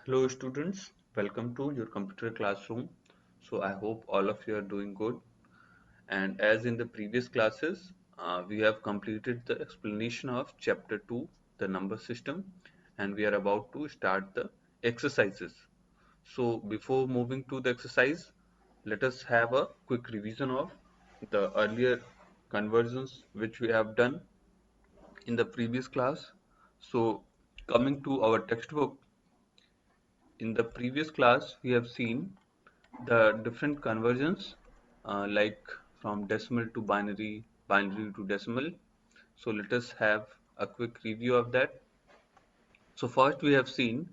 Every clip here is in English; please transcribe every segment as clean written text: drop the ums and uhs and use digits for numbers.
Hello students, welcome to your computer classroom. So I hope all of you are doing good. And as in the previous classes, we have completed the explanation of chapter 2, the number system, and we are about to start the exercises. So before moving to the exercise, let us have a quick revision of the earlier conversions which we have done in the previous class. So coming to our textbook, in the previous class, we have seen the different conversions like from decimal to binary, binary to decimal. So let us have a quick review of that. So first we have seen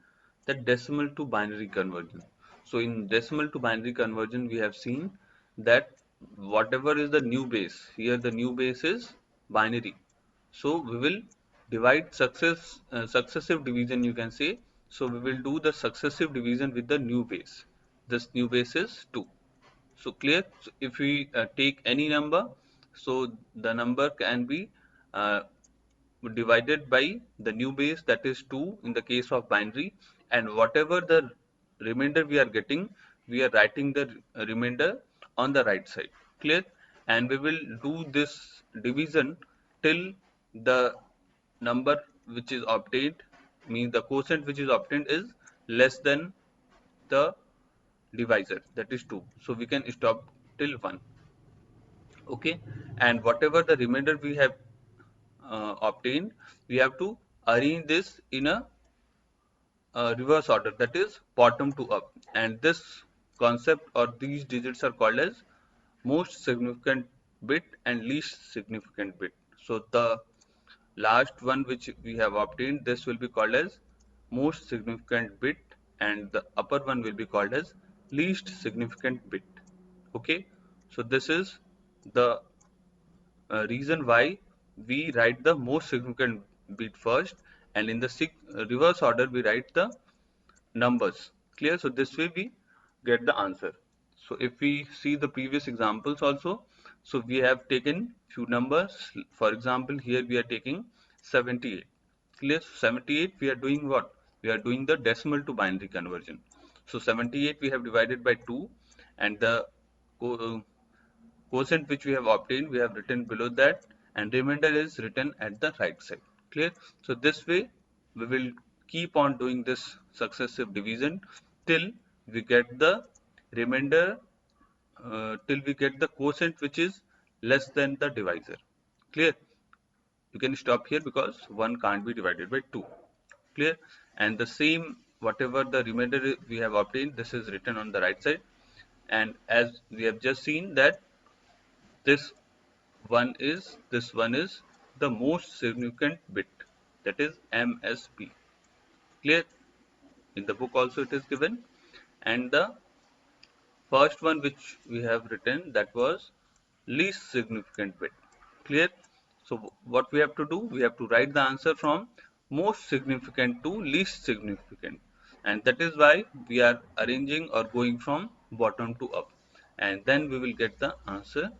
that decimal to binary conversion. So in decimal to binary conversion, we have seen that whatever is the new base, here the new base is binary. So we will divide successive division, you can say. So we will do the successive division with the new base. This new base is 2. So clear? So if we take any number, so the number can be uh, divided by the new base, that is 2 in the case of binary, and whatever the remainder we are getting, we are writing the remainder on the right side. Clear? And we will do this division till the number which is obtained, means the quotient which is obtained is less than the divisor, that is 2. So we can stop till 1. Okay, and whatever the remainder we have obtained, we have to arrange this in a reverse order, that is bottom to up, and this concept or these digits are called as most significant bit and least significant bit. So the last one which we have obtained, this will be called as most significant bit, and the upper one will be called as least significant bit. Okay, so this is the reason why we write the most significant bit first, and in the reverse order we write the numbers. Clear? So this way we get the answer. So if we see the previous examples also, so we have taken few numbers. For example, here we are taking 78. Clear? So 78 we are doing what? We are doing the decimal to binary conversion. So 78 we have divided by 2, and the quotient which we have obtained we have written below that, and remainder is written at the right side. Clear? So this way we will keep on doing this successive division till we get the remainder, till we get the quotient which is less than the divisor. Clear? You can stop here because 1 can't be divided by 2. Clear? And the same, whatever the remainder we have obtained, this is written on the right side. And as we have just seen that this this one is the most significant bit, that is MSB. Clear? In the book also it is given, and the first one which we have written, that was least significant bit. Clear? So what we have to do, we have to write the answer from most significant to least significant, and that is why we are arranging or going from bottom to up, and then we will get the answer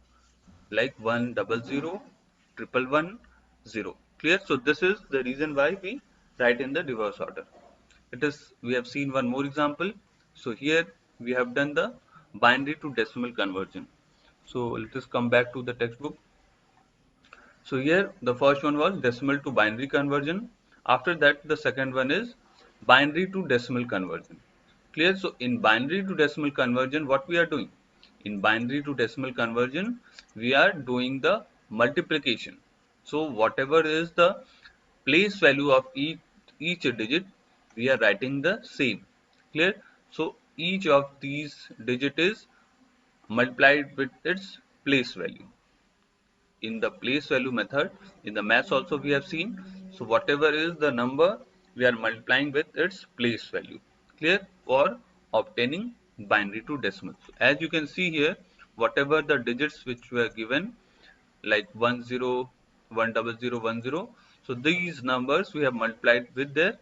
like 100, 111, 0. Clear? So this is the reason why we write in the reverse order. It is, we have seen one more example. So here we have done the binary to decimal conversion. So let us come back to the textbook. So here the first one was decimal to binary conversion. After that the second one is binary to decimal conversion. Clear? So in binary to decimal conversion, what we are doing? In binary to decimal conversion, we are doing the multiplication. So whatever is the place value of each digit, we are writing the same. Clear? So each of these digit is multiplied with its place value. In the place value method, in the maths also we have seen, so whatever is the number, we are multiplying with its place value. Clear? For obtaining binary to decimal. So as you can see here, whatever the digits which were given, like 10, 100, 10, so these numbers we have multiplied with their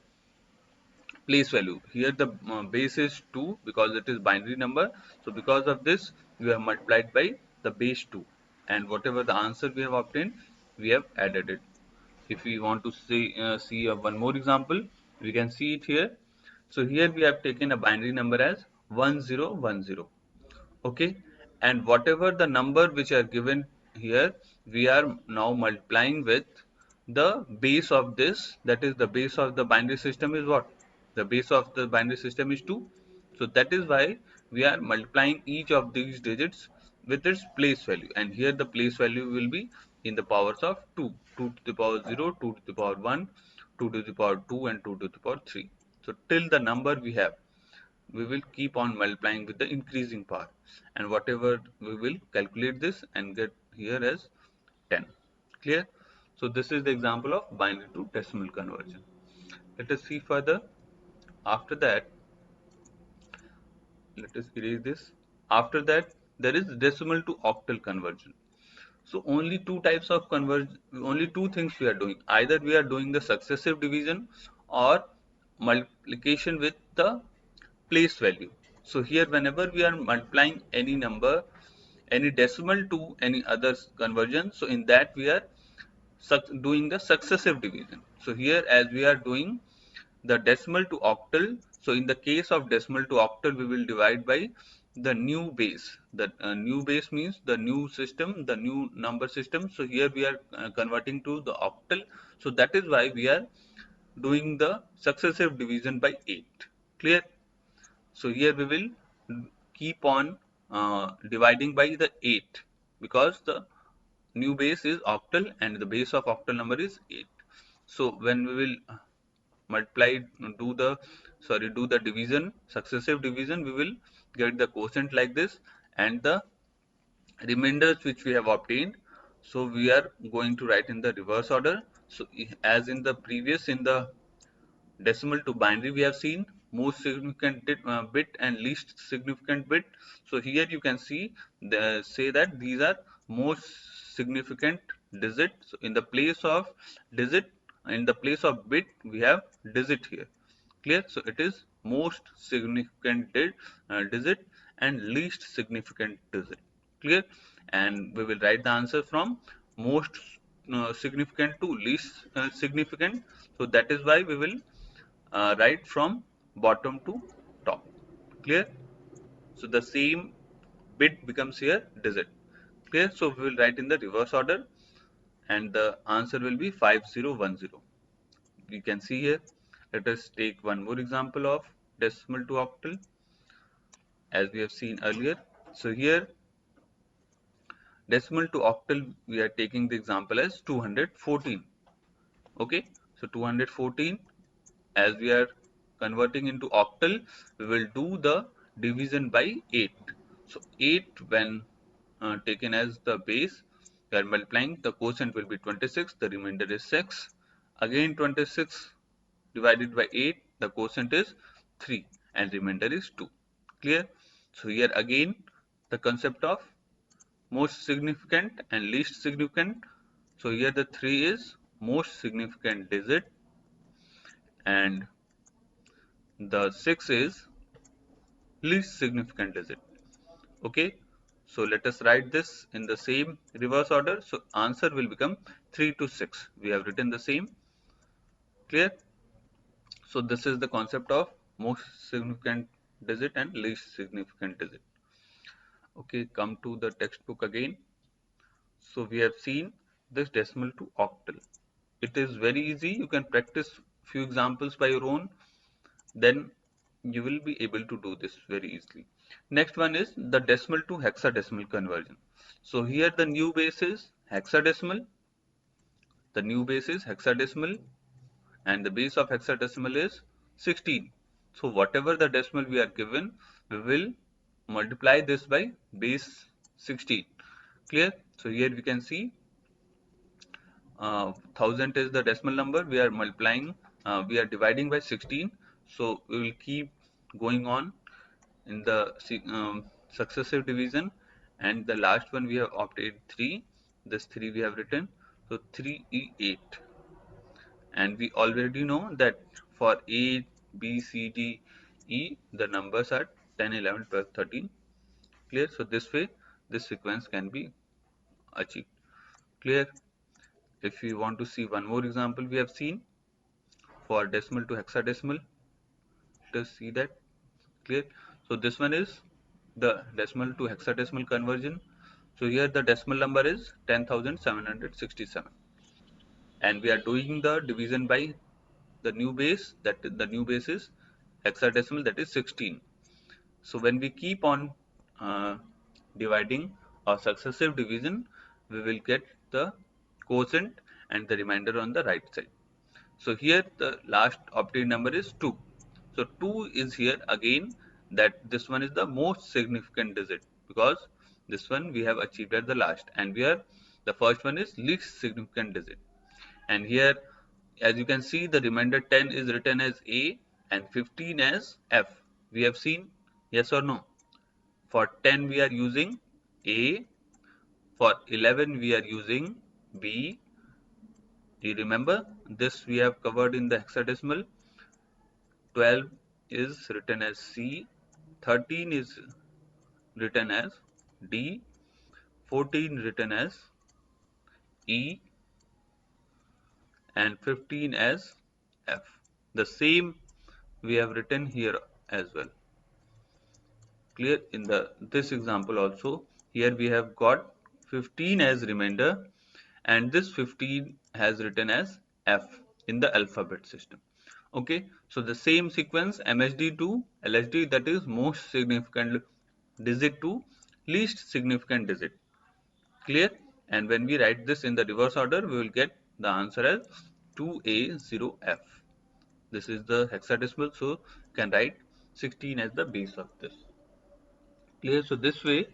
place value. Here the base is 2 because it is binary number. So because of this, we have multiplied by the base 2. And whatever the answer we have obtained, we have added it. If we want to see one more example, we can see it here. So here we have taken a binary number as 1010. Okay, and whatever the number which are given here, we are now multiplying with the base of this. That is, the base of the binary system is what? The base of the binary system is 2. So that is why we are multiplying each of these digits with its place value, and here the place value will be in the powers of 2, 2 to the power 0, 2 to the power 1, 2 to the power 2, and 2 to the power 3. So till the number we have, we will keep on multiplying with the increasing power, and whatever we will calculate this and get here as 10. Clear? So this is the example of binary to decimal conversion. Let us see further. After that, let us erase this. After that, there is decimal to octal conversion. So only two types of conversion, only two things we are doing. Either we are doing the successive division or multiplication with the place value. So here, whenever we are multiplying any number, any decimal to any other conversion, so in that we are doing the successive division. So here, as we are doing the decimal to octal, so in the case of decimal to octal, we will divide by the new base. The new base means the new system, the new number system. So here we are converting to the octal. So that is why we are doing the successive division by 8. Clear? So here we will keep on dividing by the 8, because the new base is octal and the base of octal number is 8. So when we will multiply, do the, do the division, successive division, we will get the quotient like this, and the remainders which we have obtained, so we are going to write in the reverse order. So as in the previous, in the decimal to binary, we have seen most significant bit and least significant bit. So here you can see say that these are most significant digit. So in the place of digit, in the place of bit, we have digit here. Clear? So it is most significant digit and least significant digit. Clear? And we will write the answer from most significant to least significant. So that is why we will write from bottom to top. Clear? So the same bit becomes here digit. Clear? So we will write in the reverse order, and the answer will be 5010. You can see here. Let us take one more example of decimal to octal, as we have seen earlier. So here, decimal to octal, we are taking the example as 214. Okay, so 214, as we are converting into octal, we will do the division by 8. So 8, when taken as the base, we are multiplying, the quotient will be 26, the remainder is 6. Again 26 divided by 8, the quotient is 3 and remainder is 2. Clear? So here again the concept of most significant and least significant. So here the 3 is most significant digit and the 6 is least significant digit. Okay, so let us write this in the same reverse order. So answer will become 3 to 6. We have written the same. Clear? So this is the concept of most significant digit and least significant digit. Okay, come to the textbook again. So we have seen this decimal to octal. It is very easy. You can practice few examples by your own, then you will be able to do this very easily. Next one is the decimal to hexadecimal conversion. So here the new base is hexadecimal. The new base is hexadecimal and the base of hexadecimal is 16. So whatever the decimal we are given, we will multiply this by base 16. Clear? So here we can see 1000 is the decimal number. We are multiplying, we are dividing by 16. So we will keep going on in the successive division, and the last one we have obtained 3. This 3 we have written. So 3e8, and we already know that for A, B, C, D, E, the numbers are 10, 11, 12, 13. Clear? So this way, this sequence can be achieved. Clear? If you want to see one more example we have seen for decimal to hexadecimal, let us see that. Clear? So this one is the decimal to hexadecimal conversion. So here the decimal number is 10,767, and we are doing the division by the new base. That the new base is hexadecimal, that is 16. So when we keep on uh, dividing or successive division, we will get the quotient and the remainder on the right side. So here the last obtained number is 2. So 2 is here again, that this one is the most significant digit, because this one we have achieved at the last, and we are the first one is least significant digit. And here, as you can see, the remainder 10 is written as A and 15 as F. We have seen, yes or no? For 10 we are using A, for 11 we are using B. Do you remember? This we have covered in the hexadecimal. 12 is written as C, 13 is written as D, 14 written as E, and 15 as F. The same we have written here as well. Clear? In the this example also, here we have got 15 as remainder, and this 15 has written as F in the alphabet system. Okay, so the same sequence, MSD to LSD, that is most significant digit to least significant digit. Clear? And when we write this in the reverse order, we will get the answer as 2A0F. This is the hexadecimal, so you can write 16 as the base of this. Clear? So this way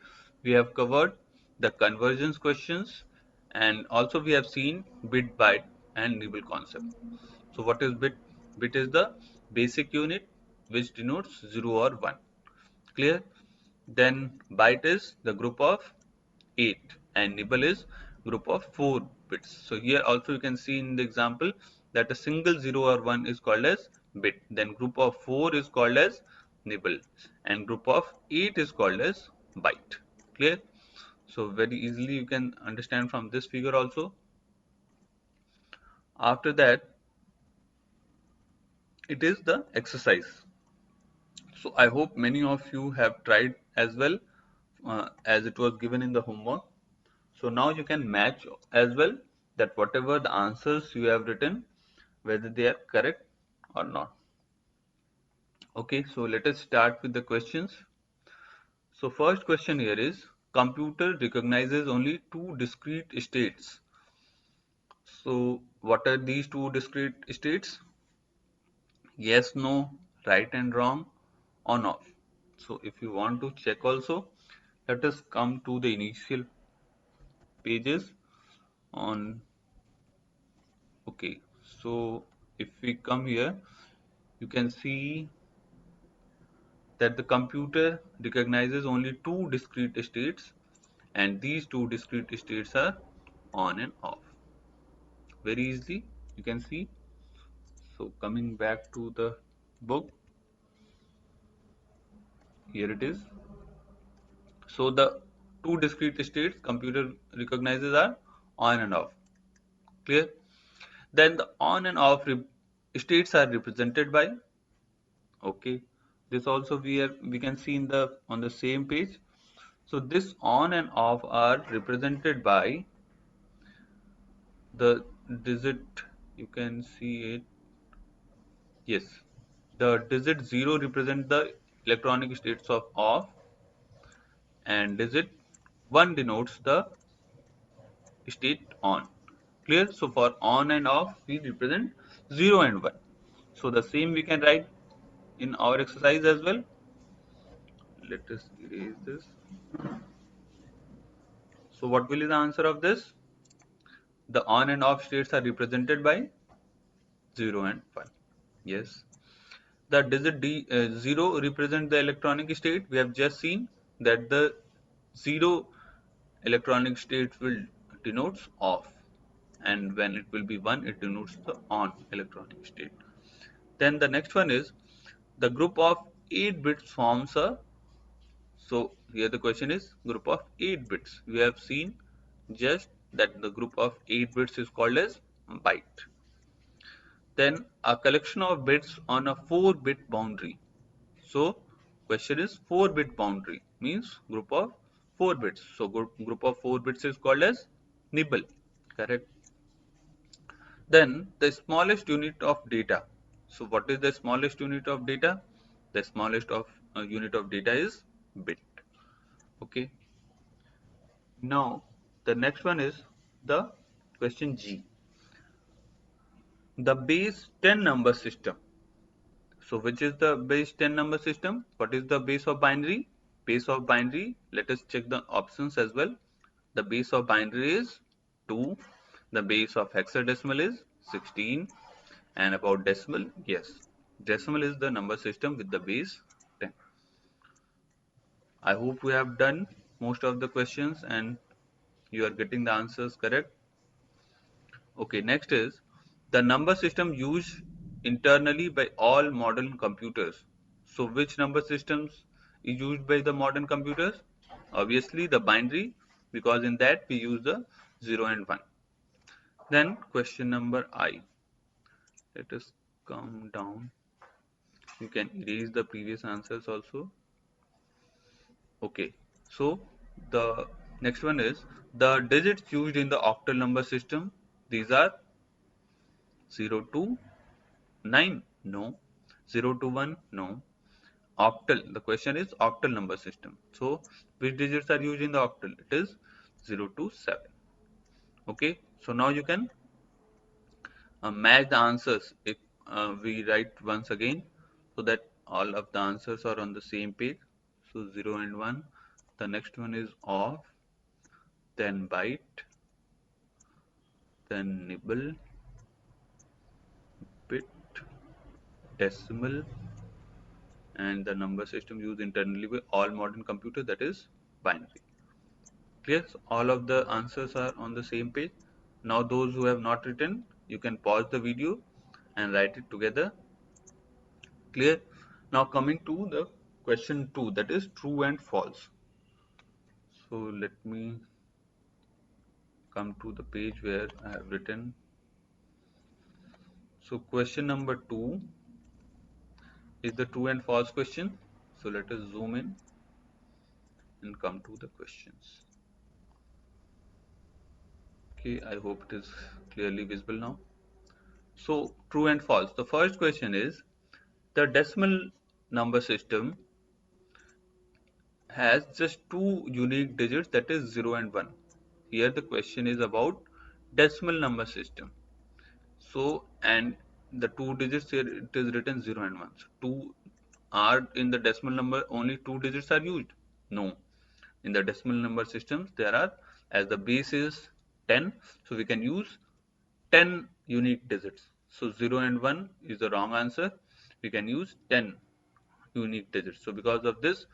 we have covered the convergence questions, and also we have seen bit, byte, and nibble concept. So what is bit? Bit is the basic unit which denotes 0 or 1. Clear? Then byte is the group of 8, and nibble is group of 4 bits. So here also you can see in the example that a single 0 or 1 is called as bit. Then group of 4 is called as nibble, and group of 8 is called as byte. Clear? So very easily you can understand from this figure also. After that, it is the exercise. So I hope many of you have tried as well, as it was given in the homework. So now you can match as well, that whatever the answers you have written, whether they are correct or not. Okay, so let us start with the questions. So first question here is, computer recognizes only two discrete states. So what are these two discrete states? Yes, no, right and wrong, on off. So if you want to check also, let us come to the initial pages on. Okay, so if we come here, you can see that the computer recognizes only two discrete states, and these two discrete states are on and off. Very easily you can see. So coming back to the book, here it is. So the two discrete states computer recognizes are on and off. Clear? Then the on and off states are represented by, okay, this also we can see in the on the same page. So this on and off are represented by the digit, you can see it. Yes, the digit 0 represent the electronic states of off, and digit 1 denotes the state on. Clear? So for on and off we represent 0 and 1. So the same we can write in our exercise as well. Let us erase this. So what will be the answer of this? The on and off states are represented by 0 and 1. Yes. The digit 0 represent the electronic state. We have just seen that the 0 electronic state will denotes off, and when it will be 1 it denotes the on electronic state. Then the next one is, the group of 8 bits forms a, so here the question is group of 8 bits. We have seen just that the group of 8 bits is called as byte. Then a collection of bits on a 4-bit boundary. So question is 4-bit boundary means group of 4 bits. So group of 4 bits is called as nibble. Correct. Then the smallest unit of data. So what is the smallest unit of data? The smallest of unit of data is bit. Okay. Now the next one is the question G. The base 10 number system. So which is the base 10 number system? What is the base of binary? Base of binary, let us check the options as well. The base of binary is 2. The base of hexadecimal is 16. And about decimal, yes, decimal is the number system with the base 10. I hope we have done most of the questions and you are getting the answers correct. Okay, next is the number system used internally by all modern computers. So which number systems is used by the modern computers? Obviously the binary, because in that we use the 0 and 1. Then question number I. Let us come down. You can erase the previous answers also. Okay, so the next one is the digits used in the octal number system. These are 0 to 9, no. 0 to 1, no. Octal, the question is octal number system. So which digits are used in the octal? It is 0 to 7. Okay, so now you can match the answers if we write once again so that all of the answers are on the same page. So 0 and 1. The next one is off, then byte, then nibble, bit, decimal, and the number system used internally by all modern computers, that is binary. Clear? So all of the answers are on the same page. Now those who have not written, you can pause the video and write it together. Clear? Now coming to the question 2, that is true and false. So let me come to the page where I have written. So question number 2 is the true and false question. So let us zoom in and come to the questions. Okay, I hope it is clearly visible now. So true and false. The first question is the decimal number system has just two unique digits, that is 0 and 1. Here the question is about decimal number system. So and the two digits here it is written 0 and 1. So two are in the decimal number, only two digits are used? No. In the decimal number systems there are, as the base is 10, so we can use 10 unique digits. So 0 and 1 is the wrong answer. We can use 10 unique digits. So because of this,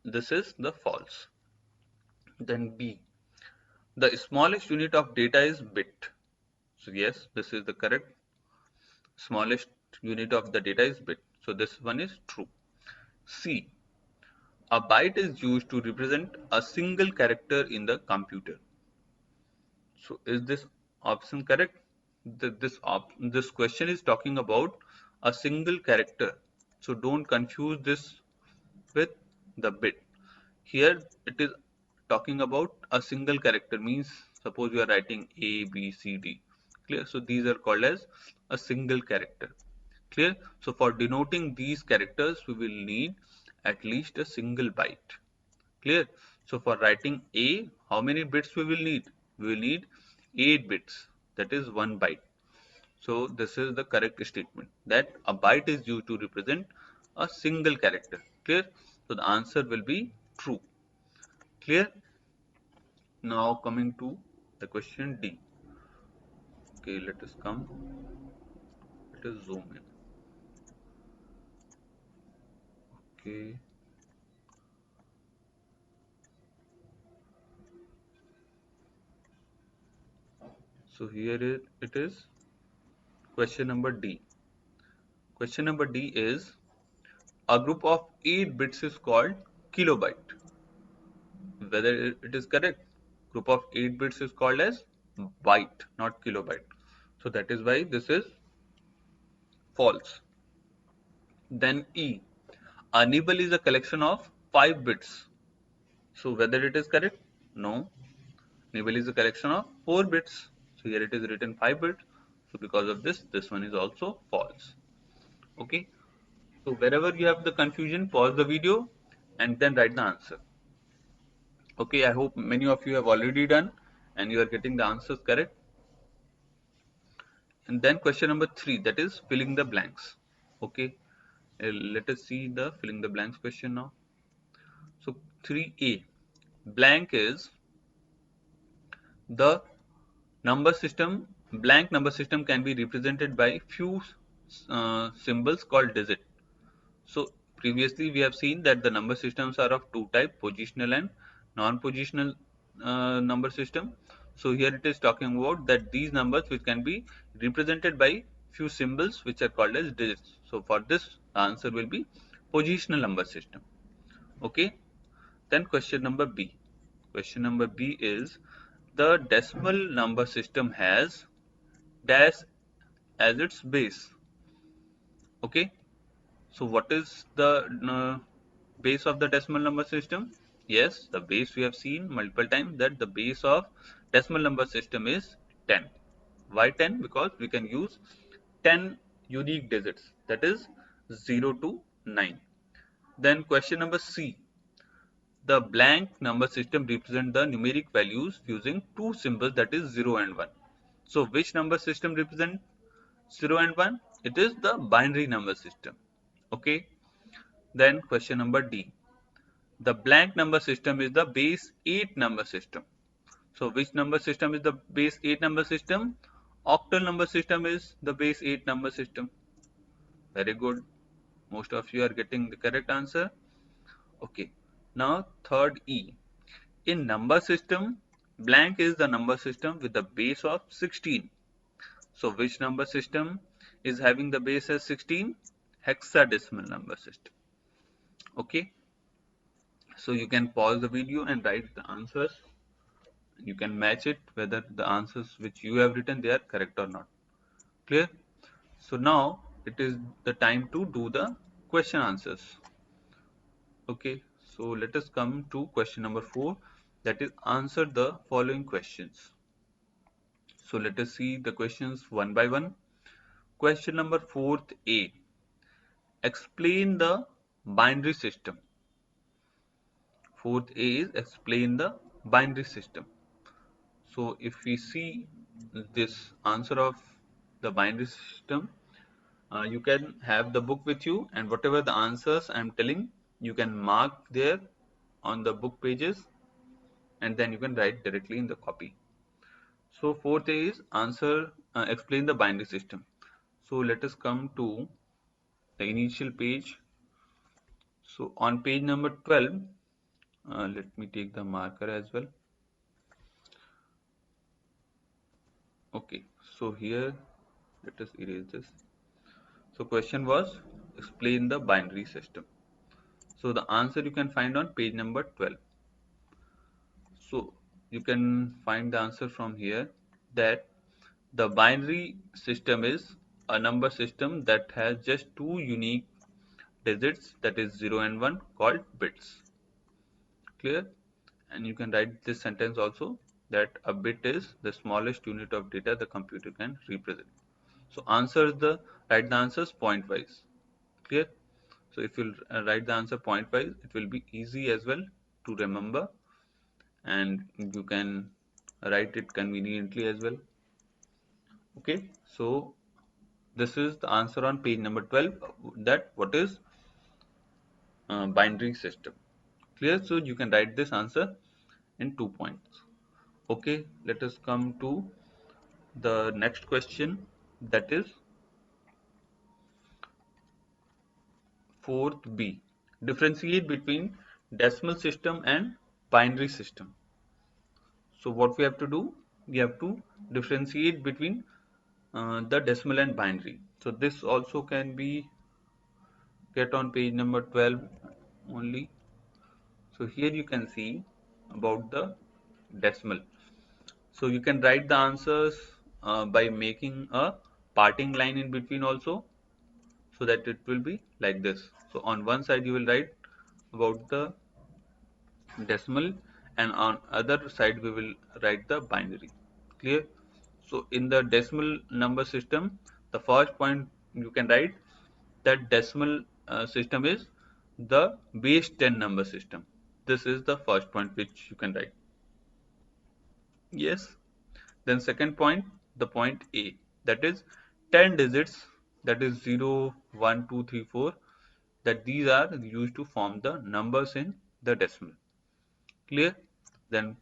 this is the false. Then B, the smallest unit of data is bit. So yes, this is the correct. Smallest unit of the data is bit. So this one is true. C, a byte is used to represent a single character in the computer. So is this option correct? This question is talking about a single character. So don't confuse this with the bit. Here it is talking about a single character, means suppose you are writing A, B, C, D. Clear? So these are called as a single character. Clear? So for denoting these characters, we will need at least a single byte. Clear? So for writing A, how many bits we will need? We will need 8 bits. That is 1 byte. So this is the correct statement, that a byte is used to represent a single character. Clear? So the answer will be true. Clear? Now coming to the question D. Okay, let us come. Let us zoom in. Okay. So here it is question number D. Question number D is a group of 8 bits is called kilobyte. Whether it is correct? Group of 8 bits is called as byte, not kilobyte. So that is why this is false. Then E, A nibble is a collection of 5 bits. So whether it is correct? No. Nibble is a collection of 4 bits. So here it is written 5 bits. So because of this, this one is also false. Okay. So wherever you have the confusion, pause the video and then write the answer. Okay, I hope many of you have already done and you are getting the answers correct. And then question number 3, that is filling the blanks. Okay, let us see the filling the blanks question now. So 3a, blank is the number system. Blank number system can be represented by few symbols called digit. So previously we have seen that the number systems are of two types, positional and non-positional number system. So here it is talking about that these numbers which can be represented by few symbols which are called as digits. So for this the answer will be positional number system. Okay. Then question number B. Question number B is the decimal number system has dash as its base. Okay. So what is the base of the decimal number system? Yes, the base we have seen multiple times that the base of decimal number system is 10. Why 10? Because we can use 10 unique digits, that is 0 to 9. Then question number C. The blank number system represents the numeric values using two symbols, that is 0 and 1. So which number system represents 0 and 1? It is the binary number system. Okay. Then question number D. The blank number system is the base 8 number system. So which number system is the base 8 number system? Octal number system is the base 8 number system. Very good. Most of you are getting the correct answer. Okay. Now third E. In number system, blank is the number system with the base of 16. So which number system is having the base as 16? Hexadecimal number system. Okay. So you can pause the video and write the answers. You can match it whether the answers which you have written they are correct or not. Clear? So now it is the time to do the question answers. Okay, so let us come to question number 4, that is answer the following questions. So let us see the questions one by one. Question number 4A, explain the binary system. 4A is explain the binary system. So if we see this answer of the binary system, you can have the book with you and whatever the answers I am telling, you can mark there on the book pages and then you can write directly in the copy. So fourth is answer, explain the binary system. So let us come to the initial page. So on page number 12, let me take the marker as well. Okay, so here let us erase this. So question was explain the binary system. So the answer you can find on page number 12. So you can find the answer from here that the binary system is a number system that has just two unique digits, that is 0 and 1, called bits. Clear? And you can write this sentence also that a bit is the smallest unit of data the computer can represent. So write the answers point wise. Clear? So if you write the answer point wise, it will be easy as well to remember and you can write it conveniently as well. Okay, so this is the answer on page number 12, that what is binary system. Clear? So you can write this answer in 2 points. Okay, let us come to the next question, that is 4th B. Differentiate between decimal system and binary system. So what we have to do? We have to differentiate between the decimal and binary. So this also can be get on page number 12 only. So here you can see about the decimal. So you can write the answers by making a parting line in between also. so that it will be like this. So on one side you will write about the decimal, and on other side we will write the binary. Clear? So in the decimal number system, the first point you can write that decimal system is the base 10 number system. This is the first point which you can write. Yes. Then second point, the point A, that is 10 digits, that is 0, 1, 2, 3, 4, that these are used to form the numbers in the decimal. Clear? Then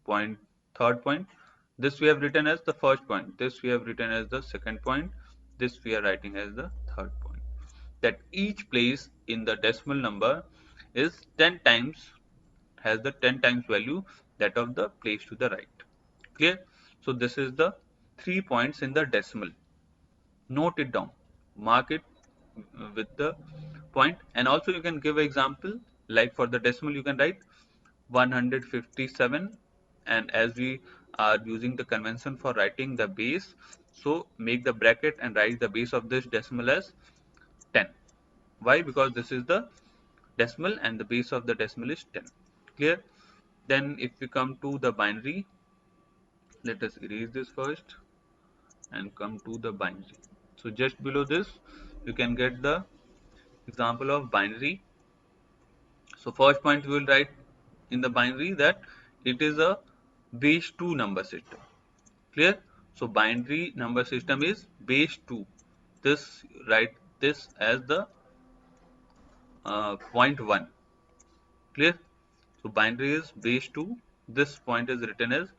point, third point, this we have written as the first point, this we have written as the second point, this we are writing as the third point. That each place in the decimal number is 10 times, has the 10 times value that of the place to the right. Clear? So this is the 3 points in the decimal. Note it down, mark it with the point, and also you can give example, like for the decimal you can write 157, and as we are using the convention for writing the base, so make the bracket and write the base of this decimal as 10. Why? Because this is the decimal and the base of the decimal is 10. Clear? Then if we come to the binary, let us erase this first and come to the binary. So just below this you can get the example of binary. So first point we will write in the binary that it is a base 2 number system. Clear? So binary number system is base 2. This, write this as the point 1. Clear? So binary is base 2. This point is written as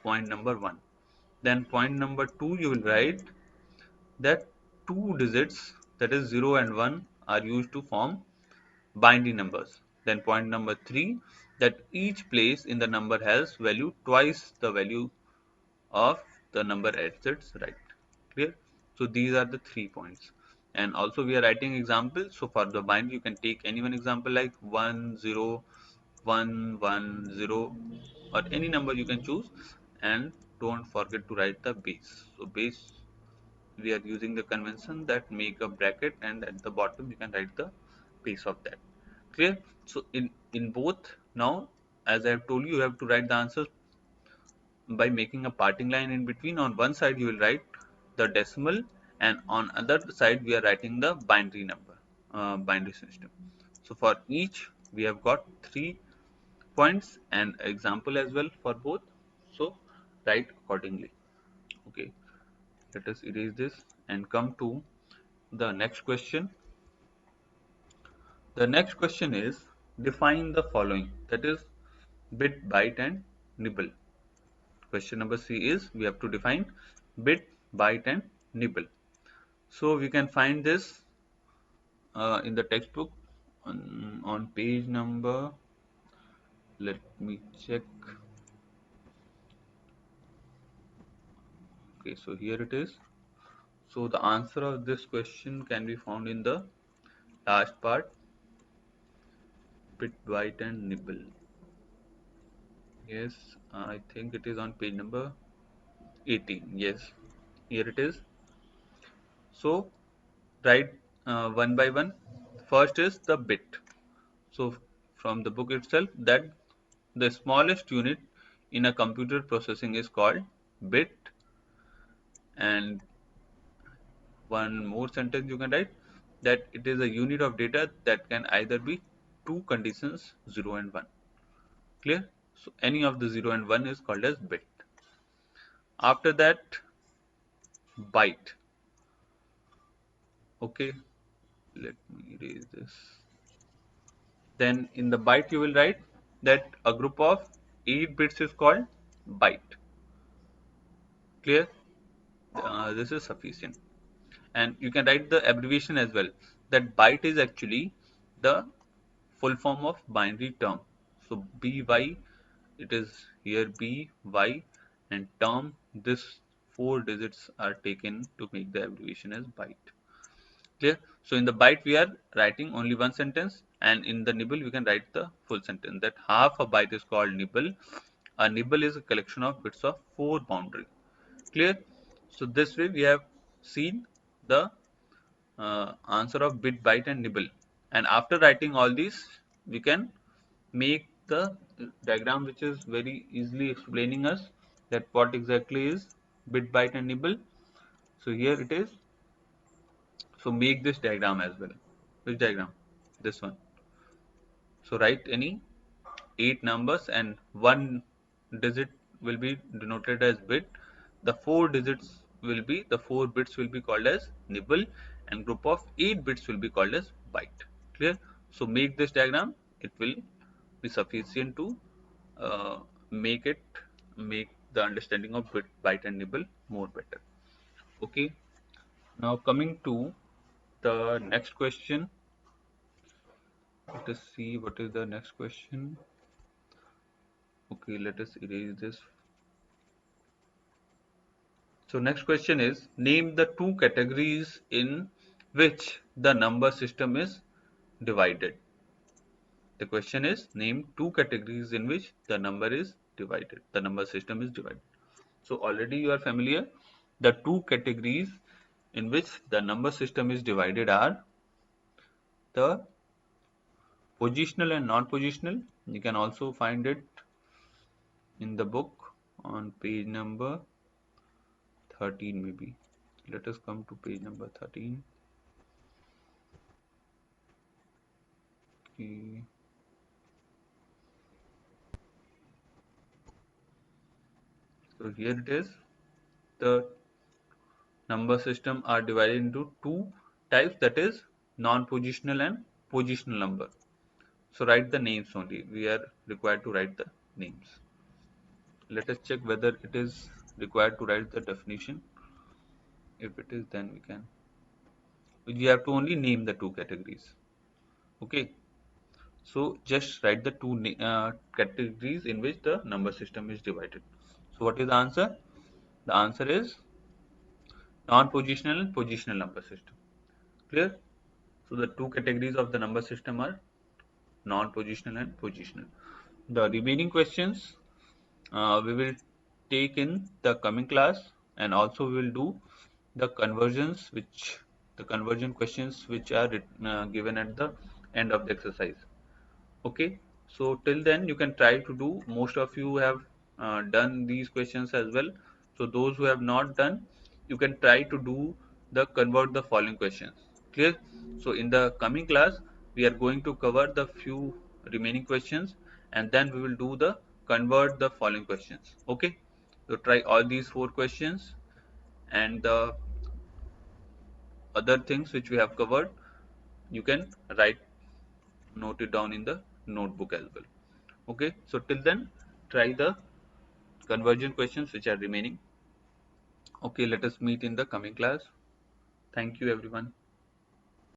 point number 1. Then point number 2 you will write that two digits, that is 0 and 1, are used to form binary numbers. Then point number 3, that each place in the number has value twice the value of the number at its right. Clear? So these are the 3 points. And also we are writing examples. So for the binary you can take any one example like 1 0 1 1 0, or any number you can choose, and don't forget to write the base. So base, we are using the convention that make a bracket, and at the bottom you can write the base of that. Clear? So in both, now as I have told you, you have to write the answers by making a parting line in between. On one side you will write the decimal, and on other side we are writing the binary number, binary system. So for each we have got 3 points and example as well for both. So write accordingly. Okay, let us erase this and come to the next question. The next question is, define the following, that is bit, byte and nibble. Question number C is, we have to define bit, byte and nibble. So we can find this in the textbook on page number, let me check. Okay, so here it is. So the answer of this question can be found in the last part, bit, byte and nibble. Yes, I think it is on page number 18. Yes, here it is. So write one by one. First is the bit. So from the book itself, that the smallest unit in a computer processing is called bit. And one more sentence you can write, that it is a unit of data that can either be two conditions, 0 and 1. Clear? So any of the 0 and 1 is called as bit. After that, byte. Okay, let me erase this. Then in the byte you will write that a group of 8 bits is called byte. Clear? This is sufficient. And you can write the abbreviation as well, that byte is actually the full form of binary term. So by, it is here by, and term, this 4 digits are taken to make the abbreviation as byte. Clear? So in the byte we are writing only one sentence, and in the nibble we can write the full sentence, that half a byte is called nibble. A nibble is a collection of bits of 4 boundary. Clear? So this way we have seen the answer of bit, byte and nibble. And after writing all these, we can make the diagram which is very easily explaining us that what exactly is bit, byte and nibble. So here it is. So make this diagram as well. Which diagram? This one. So write any 8 numbers and one digit will be denoted as bit. The 4 digits will be, the 4 bits will be called as nibble, and group of 8 bits will be called as byte. Clear? So make this diagram. It will be sufficient to uh, make it, make the understanding of bit, byte and nibble more better. Okay. Now coming to the next question. Let us see what is the next question. Okay, let us erase this. So next question is, name the two categories in which the number system is divided. The question is, name two categories in which the number is divided. The number system is divided. So already you are familiar. The two categories in which the number system is divided are the positional and non-positional. You can also find it in the book on page number 13 maybe. Let us come to page number 13. Okay. So here it is. The number system are divided into two types, that is non-positional and positional number. So write the names only. We are required to write the names. Let us check whether it is required to write the definition. If it is, then we can. We have to only name the two categories. Okay. So just write the two categories in which the number system is divided. So what is the answer? The answer is non-positional and positional number system. Clear? So the two categories of the number system are non-positional and positional. The remaining questions we will take in the coming class, and also we will do the conversions, which the conversion questions which are given at the end of the exercise. Okay, so till then you can try to do. Most of you have done these questions as well. So those who have not done, you can try to do the convert the following questions. Clear? So in the coming class, we are going to cover the few remaining questions, and then we will do the convert the following questions. Okay, so try all these four questions, and the other things which we have covered, you can write, note it down in the notebook as well. Okay, so till then, try the conversion questions which are remaining. Okay, let us meet in the coming class. Thank you, everyone.